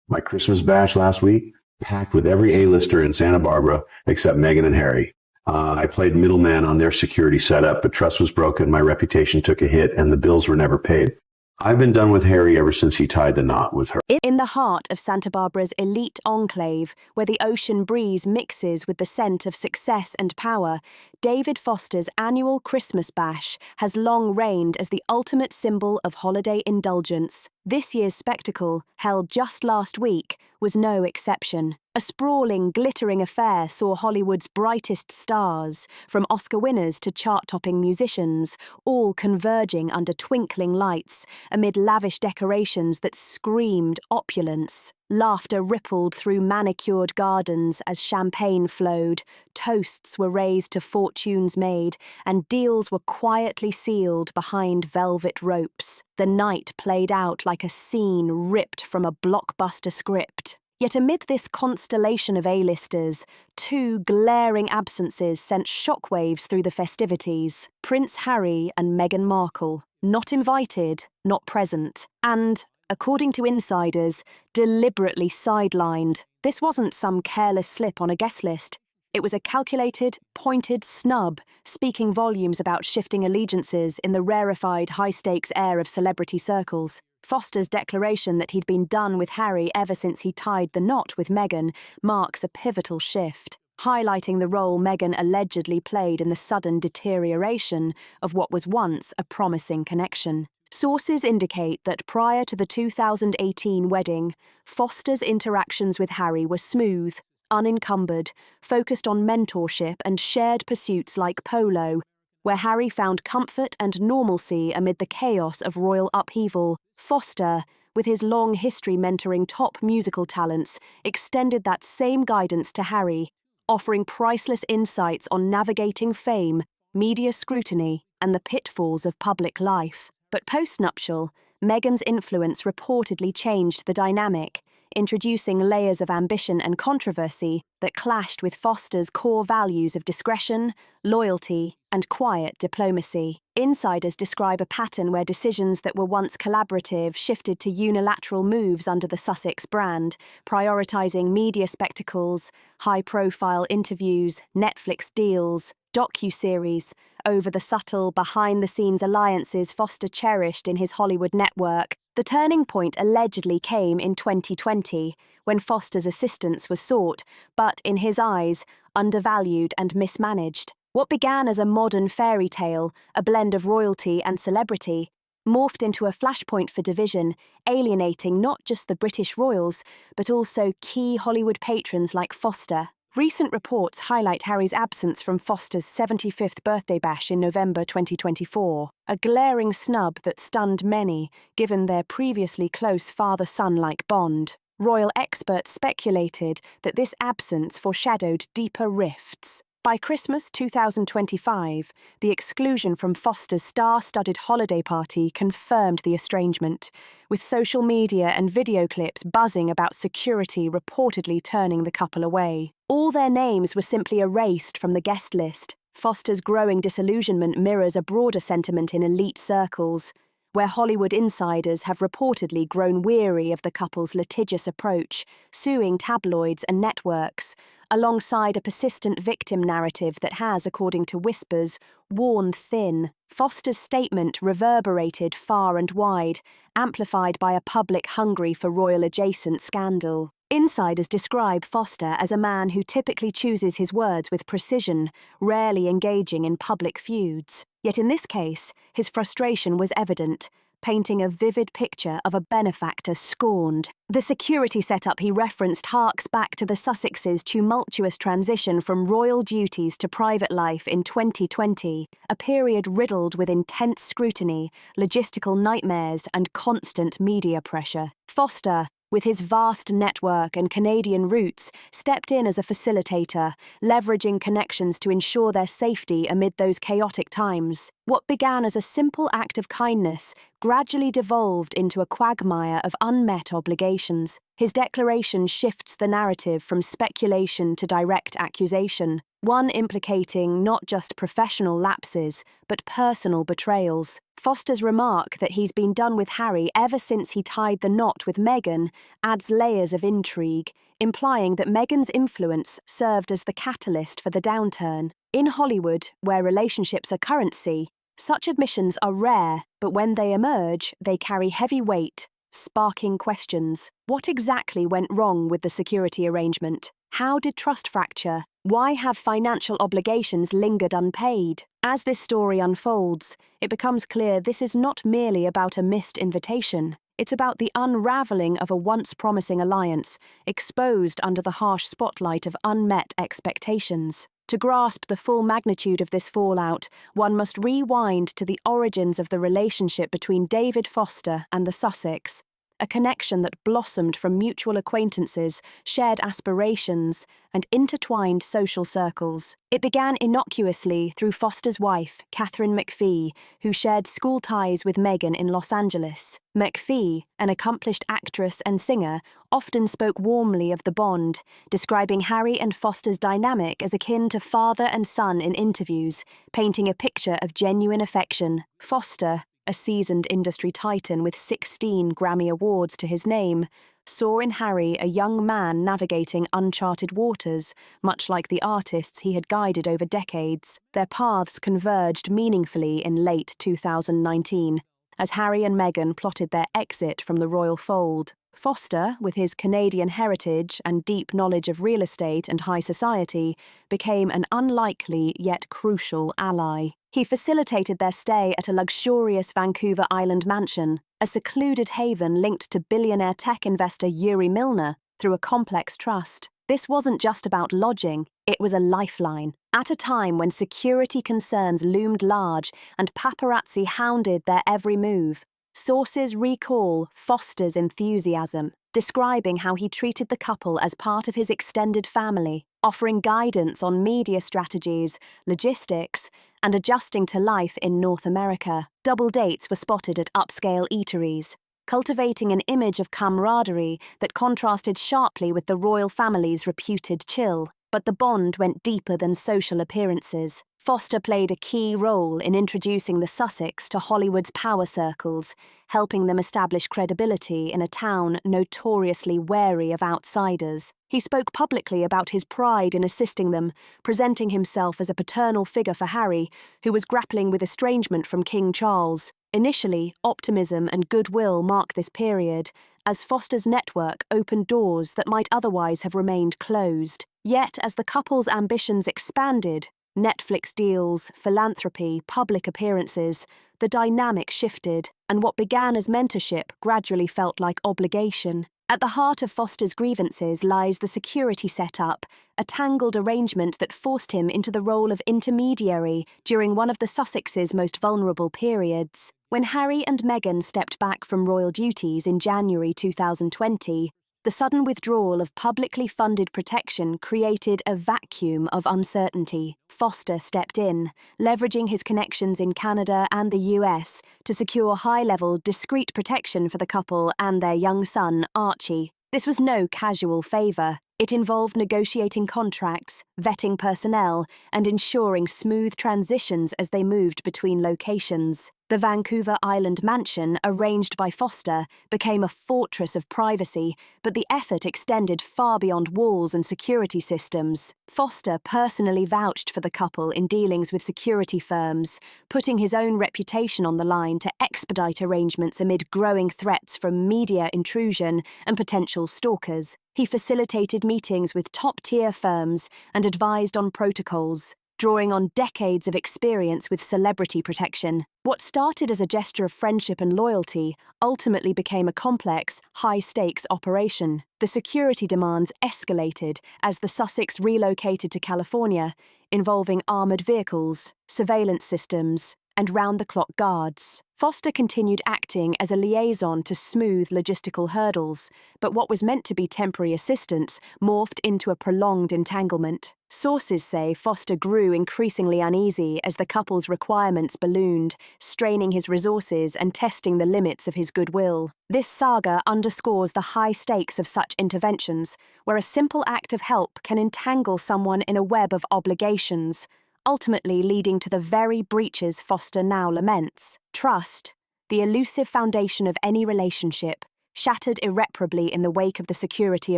My Christmas bash last week, packed with every A-lister in Santa Barbara except Meghan and Harry. I played middleman on their security setup, but trust was broken, my reputation took a hit, and the bills were never paid. I've been done with Harry ever since he tied the knot with her. In the heart of Santa Barbara's elite enclave, where the ocean breeze mixes with the scent of success and power, David Foster's annual Christmas bash has long reigned as the ultimate symbol of holiday indulgence. This year's spectacle, held just last week, was no exception. A sprawling, glittering affair saw Hollywood's brightest stars, from Oscar winners to chart-topping musicians, all converging under twinkling lights amid lavish decorations that screamed opulence. Laughter rippled through manicured gardens as champagne flowed, toasts were raised to fortunes made, and deals were quietly sealed behind velvet ropes. The night played out like a scene ripped from a blockbuster script. Yet amid this constellation of A-listers, two glaring absences sent shockwaves through the festivities: Prince Harry and Meghan Markle, not invited, not present, and, according to insiders, deliberately sidelined. This wasn't some careless slip on a guest list. It was a calculated, pointed snub, speaking volumes about shifting allegiances in the rarefied, high-stakes air of celebrity circles. Foster's declaration that he'd been done with Harry ever since he tied the knot with Meghan marks a pivotal shift, highlighting the role Meghan allegedly played in the sudden deterioration of what was once a promising connection. Sources indicate that prior to the 2018 wedding, Foster's interactions with Harry were smooth, unencumbered, focused on mentorship and shared pursuits like polo, where Harry found comfort and normalcy amid the chaos of royal upheaval. Foster, with his long history mentoring top musical talents, extended that same guidance to Harry, offering priceless insights on navigating fame, media scrutiny, and the pitfalls of public life. But post-nuptial, Meghan's influence reportedly changed the dynamic, introducing layers of ambition and controversy that clashed with Foster's core values of discretion, loyalty, and quiet diplomacy. Insiders describe a pattern where decisions that were once collaborative shifted to unilateral moves under the Sussex brand, prioritizing media spectacles, high-profile interviews, Netflix deals, docu-series, over the subtle, behind-the-scenes alliances Foster cherished in his Hollywood network. The turning point allegedly came in 2020, when Foster's assistance was sought, but, in his eyes, undervalued and mismanaged. What began as a modern fairy tale, a blend of royalty and celebrity, morphed into a flashpoint for division, alienating not just the British royals, but also key Hollywood patrons like Foster. Recent reports highlight Harry's absence from Foster's 75th birthday bash in November 2024, a glaring snub that stunned many, given their previously close father-son-like bond. Royal experts speculated that this absence foreshadowed deeper rifts. By Christmas 2025, the exclusion from Foster's star-studded holiday party confirmed the estrangement, with social media and video clips buzzing about security reportedly turning the couple away. All their names were simply erased from the guest list. Foster's growing disillusionment mirrors a broader sentiment in elite circles, where Hollywood insiders have reportedly grown weary of the couple's litigious approach, suing tabloids and networks, alongside a persistent victim narrative that has, according to whispers, worn thin. Foster's statement reverberated far and wide, amplified by a public hungry for royal-adjacent scandal. Insiders describe Foster as a man who typically chooses his words with precision, rarely engaging in public feuds. Yet in this case, his frustration was evident, painting a vivid picture of a benefactor scorned. The security setup he referenced harks back to the Sussexes' tumultuous transition from royal duties to private life in 2020, a period riddled with intense scrutiny, logistical nightmares, and constant media pressure. Foster, with his vast network and Canadian roots, stepped in as a facilitator, leveraging connections to ensure their safety amid those chaotic times. What began as a simple act of kindness gradually devolved into a quagmire of unmet obligations. His declaration shifts the narrative from speculation to direct accusation, one implicating not just professional lapses, but personal betrayals. Foster's remark that he's been done with Harry ever since he tied the knot with Meghan adds layers of intrigue, implying that Meghan's influence served as the catalyst for the downturn. In Hollywood, where relationships are currency, such admissions are rare, but when they emerge, they carry heavy weight, sparking questions. What exactly went wrong with the security arrangement? How did trust fracture? Why have financial obligations lingered unpaid? As this story unfolds, it becomes clear this is not merely about a missed invitation. It's about the unraveling of a once promising alliance, exposed under the harsh spotlight of unmet expectations. To grasp the full magnitude of this fallout, one must rewind to the origins of the relationship between David Foster and the Sussexes, a connection that blossomed from mutual acquaintances, shared aspirations, and intertwined social circles. It began innocuously through Foster's wife, Catherine McPhee, who shared school ties with Meghan in Los Angeles. McPhee, an accomplished actress and singer, often spoke warmly of the bond, describing Harry and Foster's dynamic as akin to father and son in interviews, painting a picture of genuine affection. Foster, a seasoned industry titan with 16 Grammy Awards to his name, saw in Harry a young man navigating uncharted waters, much like the artists he had guided over decades. Their paths converged meaningfully in late 2019, as Harry and Meghan plotted their exit from the royal fold. Foster, with his Canadian heritage and deep knowledge of real estate and high society, became an unlikely yet crucial ally. He facilitated their stay at a luxurious Vancouver Island mansion, a secluded haven linked to billionaire tech investor Yuri Milner through a complex trust. This wasn't just about lodging, it was a lifeline. At a time when security concerns loomed large and paparazzi hounded their every move, sources recall Foster's enthusiasm, describing how he treated the couple as part of his extended family, offering guidance on media strategies, logistics, and adjusting to life in North America. Double dates were spotted at upscale eateries, cultivating an image of camaraderie that contrasted sharply with the royal family's reputed chill. But the bond went deeper than social appearances. Foster played a key role in introducing the Sussex to Hollywood's power circles, helping them establish credibility in a town notoriously wary of outsiders. He spoke publicly about his pride in assisting them, presenting himself as a paternal figure for Harry, who was grappling with estrangement from King Charles. Initially, optimism and goodwill mark this period, as Foster's network opened doors that might otherwise have remained closed. Yet, as the couple's ambitions expanded, Netflix deals, philanthropy, public appearances, the dynamic shifted, and what began as mentorship gradually felt like obligation. At the heart of Foster's grievances lies the security setup, a tangled arrangement that forced him into the role of intermediary during one of the Sussexes' most vulnerable periods. When Harry and Meghan stepped back from royal duties in January 2020, the sudden withdrawal of publicly funded protection created a vacuum of uncertainty. Foster stepped in, leveraging his connections in Canada and the US to secure high-level, discreet protection for the couple and their young son, Archie. This was no casual favour. It involved negotiating contracts, vetting personnel, and ensuring smooth transitions as they moved between locations. The Vancouver Island mansion, arranged by Foster, became a fortress of privacy, but the effort extended far beyond walls and security systems. Foster personally vouched for the couple in dealings with security firms, putting his own reputation on the line to expedite arrangements amid growing threats from media intrusion and potential stalkers. He facilitated meetings with top-tier firms and advised on protocols, drawing on decades of experience with celebrity protection. What started as a gesture of friendship and loyalty ultimately became a complex, high-stakes operation. The security demands escalated as the Sussex relocated to California, involving armoured vehicles, surveillance systems, and round-the-clock guards. Foster continued acting as a liaison to smooth logistical hurdles, but what was meant to be temporary assistance morphed into a prolonged entanglement. Sources say Foster grew increasingly uneasy as the couple's requirements ballooned, straining his resources and testing the limits of his goodwill. This saga underscores the high stakes of such interventions, where a simple act of help can entangle someone in a web of obligations, ultimately leading to the very breaches Foster now laments. Trust, the elusive foundation of any relationship, shattered irreparably in the wake of the security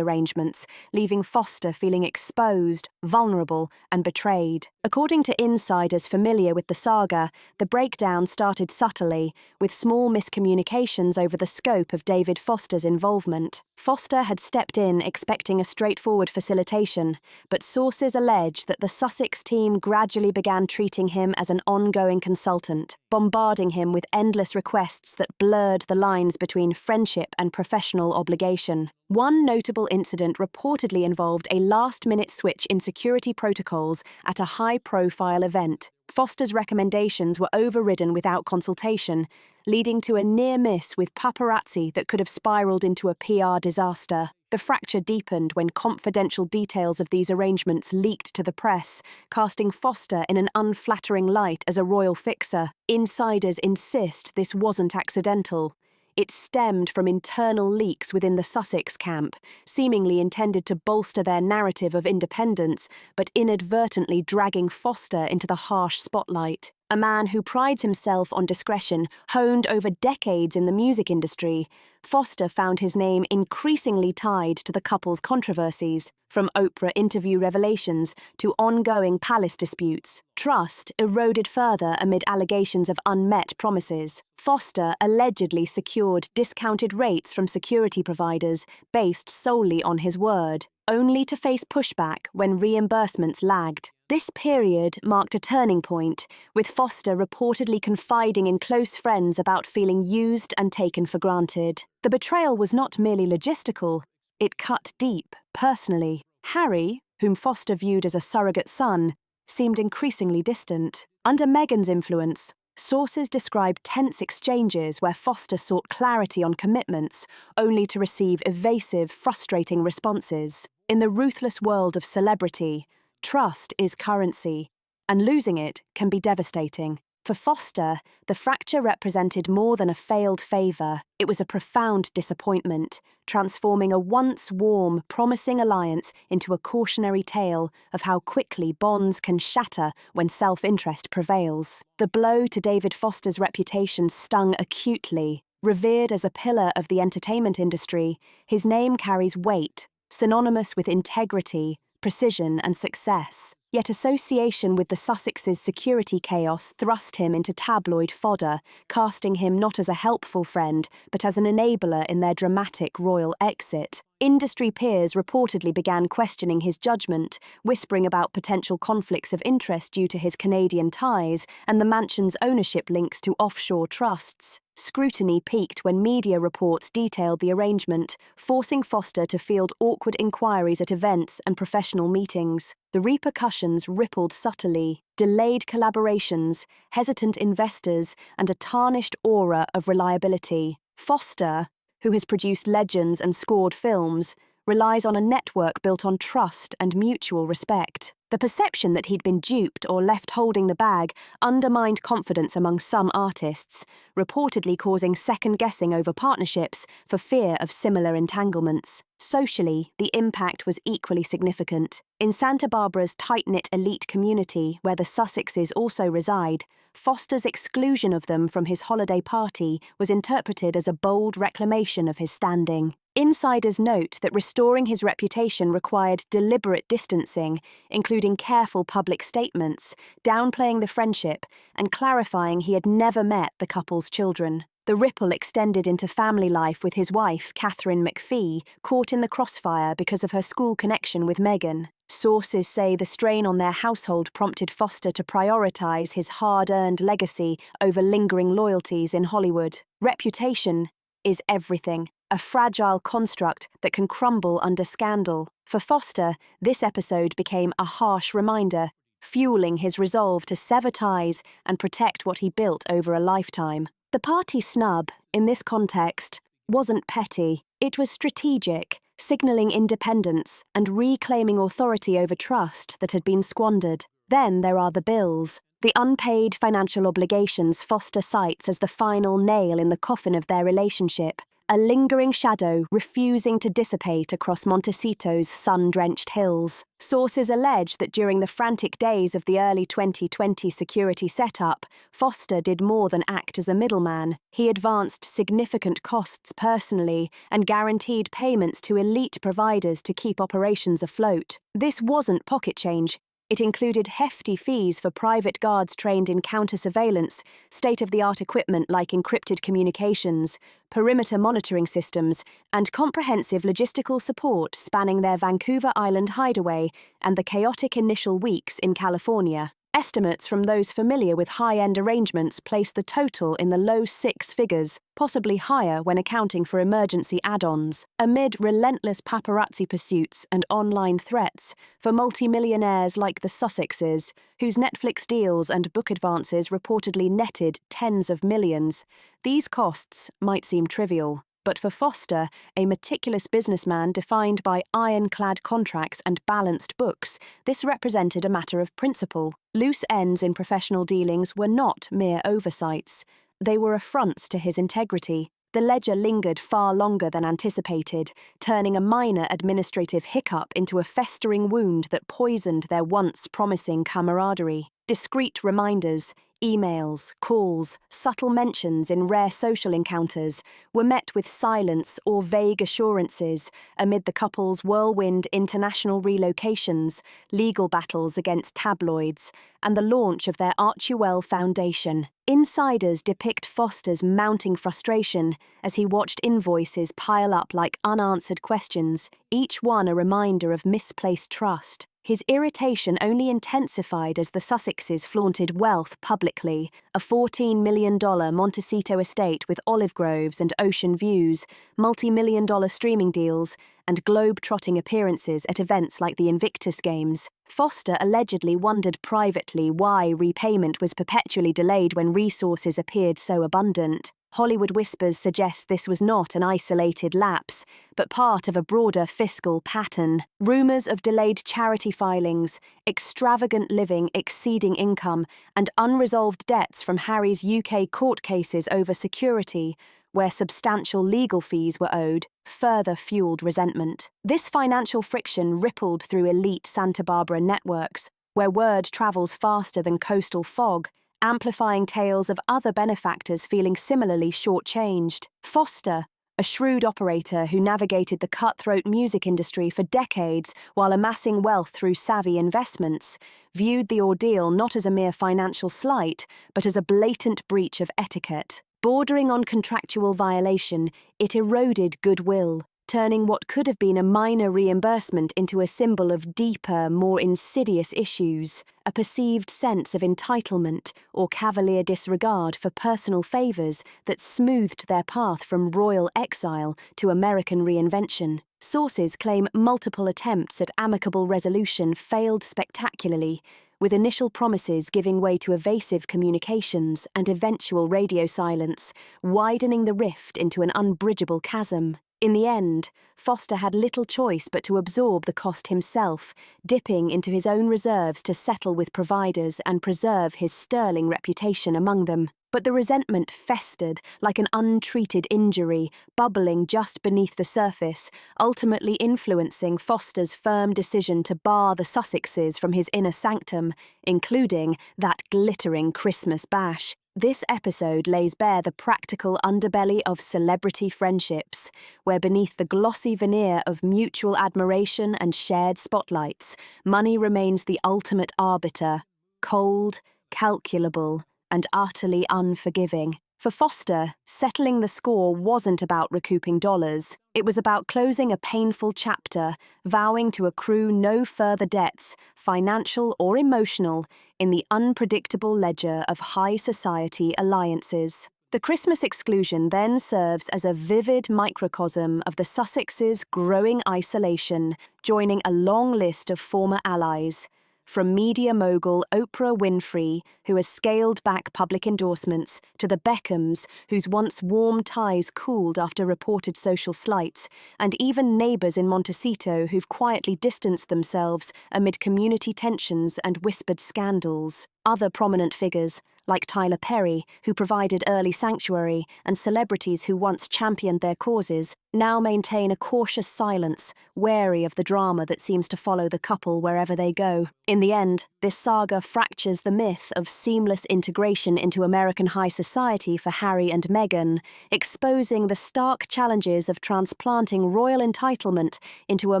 arrangements, leaving Foster feeling exposed, vulnerable, and betrayed. According to insiders familiar with the saga, the breakdown started subtly, with small miscommunications over the scope of David Foster's involvement. Foster had stepped in expecting a straightforward facilitation, but sources allege that the Sussex team gradually began treating him as an ongoing consultant, bombarding him with endless requests that blurred the lines between friendship and professional obligation. One notable incident reportedly involved a last-minute switch in security protocols at a high-profile event. Foster's recommendations were overridden without consultation, leading to a near miss with paparazzi that could have spiraled into a PR disaster. The fracture deepened when confidential details of these arrangements leaked to the press, casting Foster in an unflattering light as a royal fixer. Insiders insist this wasn't accidental. It stemmed from internal leaks within the Sussex camp, seemingly intended to bolster their narrative of independence, but inadvertently dragging Foster into the harsh spotlight. A man who prides himself on discretion, honed over decades in the music industry, Foster found his name increasingly tied to the couple's controversies, from Oprah interview revelations to ongoing palace disputes. Trust eroded further amid allegations of unmet promises. Foster allegedly secured discounted rates from security providers based solely on his word, only to face pushback when reimbursements lagged. This period marked a turning point, with Foster reportedly confiding in close friends about feeling used and taken for granted. The betrayal was not merely logistical, it cut deep, personally. Harry, whom Foster viewed as a surrogate son, seemed increasingly distant. Under Meghan's influence, sources describe tense exchanges where Foster sought clarity on commitments, only to receive evasive, frustrating responses. In the ruthless world of celebrity, trust is currency, and losing it can be devastating. For Foster, the fracture represented more than a failed favour. It was a profound disappointment, transforming a once warm, promising alliance into a cautionary tale of how quickly bonds can shatter when self-interest prevails. The blow to David Foster's reputation stung acutely. Revered as a pillar of the entertainment industry, his name carries weight, synonymous with integrity, precision, and success. Yet association with the Sussexes' security chaos thrust him into tabloid fodder, casting him not as a helpful friend, but as an enabler in their dramatic royal exit. Industry peers reportedly began questioning his judgment, whispering about potential conflicts of interest due to his Canadian ties and the mansion's ownership links to offshore trusts. Scrutiny peaked when media reports detailed the arrangement, forcing Foster to field awkward inquiries at events and professional meetings. The repercussions rippled subtly: delayed collaborations, hesitant investors, and a tarnished aura of reliability. Foster, who has produced legends and scored films, relies on a network built on trust and mutual respect. The perception that he'd been duped or left holding the bag undermined confidence among some artists, reportedly causing second-guessing over partnerships for fear of similar entanglements. Socially, the impact was equally significant. In Santa Barbara's tight-knit elite community, where the Sussexes also reside, Foster's exclusion of them from his holiday party was interpreted as a bold reclamation of his standing. Insiders note that restoring his reputation required deliberate distancing, including careful public statements, downplaying the friendship, and clarifying he had never met the couple's children. The ripple extended into family life with his wife, Catherine McPhee, caught in the crossfire because of her school connection with Meghan. Sources say the strain on their household prompted Foster to prioritise his hard-earned legacy over lingering loyalties in Hollywood. Reputation is everything, a fragile construct that can crumble under scandal. For Foster, this episode became a harsh reminder. fueling his resolve to sever ties and protect what he built over a lifetime. The party snub, in this context, wasn't petty. It was strategic, signalling independence and reclaiming authority over trust that had been squandered. Then there are the bills. The unpaid financial obligations Foster cites as the final nail in the coffin of their relationship, a lingering shadow refusing to dissipate across Montecito's sun-drenched hills. Sources allege that during the frantic days of the early 2020 security setup, Foster did more than act as a middleman. He advanced significant costs personally and guaranteed payments to elite providers to keep operations afloat. This wasn't pocket change. It included hefty fees for private guards trained in counter-surveillance, state-of-the-art equipment like encrypted communications, perimeter monitoring systems, and comprehensive logistical support spanning their Vancouver Island hideaway and the chaotic initial weeks in California. Estimates from those familiar with high-end arrangements place the total in the low six figures, possibly higher when accounting for emergency add-ons. Amid relentless paparazzi pursuits and online threats for multimillionaires like the Sussexes, whose Netflix deals and book advances reportedly netted tens of millions, these costs might seem trivial. But for Foster, a meticulous businessman defined by ironclad contracts and balanced books, this represented a matter of principle. Loose ends in professional dealings were not mere oversights. They were affronts to his integrity. The ledger lingered far longer than anticipated, turning a minor administrative hiccup into a festering wound that poisoned their once promising camaraderie. Discreet reminders, emails, calls, subtle mentions in rare social encounters were met with silence or vague assurances amid the couple's whirlwind international relocations, legal battles against tabloids, and the launch of their Archewell Foundation. Insiders depict Foster's mounting frustration as he watched invoices pile up like unanswered questions, each one a reminder of misplaced trust. His irritation only intensified as the Sussexes flaunted wealth publicly, a $14 million Montecito estate with olive groves and ocean views, multi-million-dollar streaming deals, and globe-trotting appearances at events like the Invictus Games. Foster allegedly wondered privately why repayment was perpetually delayed when resources appeared so abundant. Hollywood whispers suggest this was not an isolated lapse, but part of a broader fiscal pattern. Rumours of delayed charity filings, extravagant living exceeding income, and unresolved debts from Harry's UK court cases over security, where substantial legal fees were owed, further fueled resentment. This financial friction rippled through elite Santa Barbara networks, where word travels faster than coastal fog, amplifying tales of other benefactors feeling similarly shortchanged. Foster, a shrewd operator who navigated the cutthroat music industry for decades while amassing wealth through savvy investments, viewed the ordeal not as a mere financial slight, but as a blatant breach of etiquette. Bordering on contractual violation, it eroded goodwill, turning what could have been a minor reimbursement into a symbol of deeper, more insidious issues, a perceived sense of entitlement or cavalier disregard for personal favours that smoothed their path from royal exile to American reinvention. Sources claim multiple attempts at amicable resolution failed spectacularly, with initial promises giving way to evasive communications and eventual radio silence, widening the rift into an unbridgeable chasm. In the end, Foster had little choice but to absorb the cost himself, dipping into his own reserves to settle with providers and preserve his sterling reputation among them. But the resentment festered like an untreated injury, bubbling just beneath the surface, ultimately influencing Foster's firm decision to bar the Sussexes from his inner sanctum, including that glittering Christmas bash. This episode lays bare the practical underbelly of celebrity friendships, where beneath the glossy veneer of mutual admiration and shared spotlights, money remains the ultimate arbiter, cold, calculable, and utterly unforgiving. For Foster, settling the score wasn't about recouping dollars. It was about closing a painful chapter, vowing to accrue no further debts, financial or emotional, in the unpredictable ledger of high society alliances. The Christmas exclusion then serves as a vivid microcosm of the Sussexes' growing isolation, joining a long list of former allies. From media mogul Oprah Winfrey, who has scaled back public endorsements, to the Beckhams, whose once warm ties cooled after reported social slights, and even neighbours in Montecito who've quietly distanced themselves amid community tensions and whispered scandals. Other prominent figures, like Tyler Perry, who provided early sanctuary, and celebrities who once championed their causes, now maintain a cautious silence, wary of the drama that seems to follow the couple wherever they go. In the end, this saga fractures the myth of seamless integration into American high society for Harry and Meghan, exposing the stark challenges of transplanting royal entitlement into a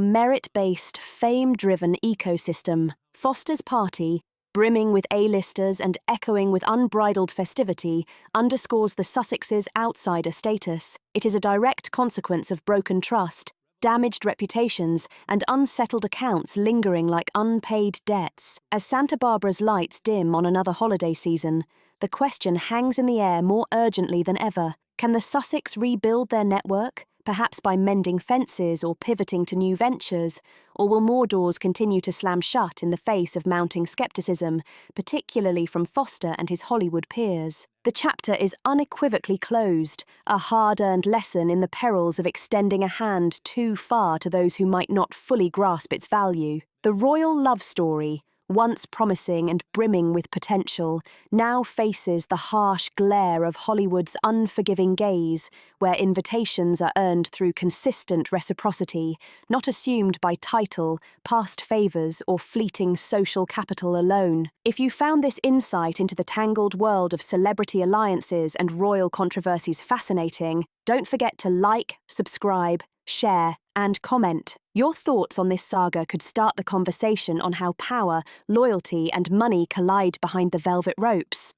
merit-based, fame-driven ecosystem. Foster's party, brimming with A-listers and echoing with unbridled festivity, underscores the Sussexes' outsider status. It is a direct consequence of broken trust, damaged reputations, and unsettled accounts lingering like unpaid debts. As Santa Barbara's lights dim on another holiday season, the question hangs in the air more urgently than ever. Can the Sussex rebuild their network, perhaps by mending fences or pivoting to new ventures, or will more doors continue to slam shut in the face of mounting skepticism, particularly from Foster and his Hollywood peers? The chapter is unequivocally closed, a hard-earned lesson in the perils of extending a hand too far to those who might not fully grasp its value. The royal love story, once promising and brimming with potential, now faces the harsh glare of Hollywood's unforgiving gaze, where invitations are earned through consistent reciprocity, not assumed by title, past favours, or fleeting social capital alone. If you found this insight into the tangled world of celebrity alliances and royal controversies fascinating, don't forget to like, subscribe, share, and comment. Your thoughts on this saga could start the conversation on how power, loyalty, and money collide behind the velvet ropes.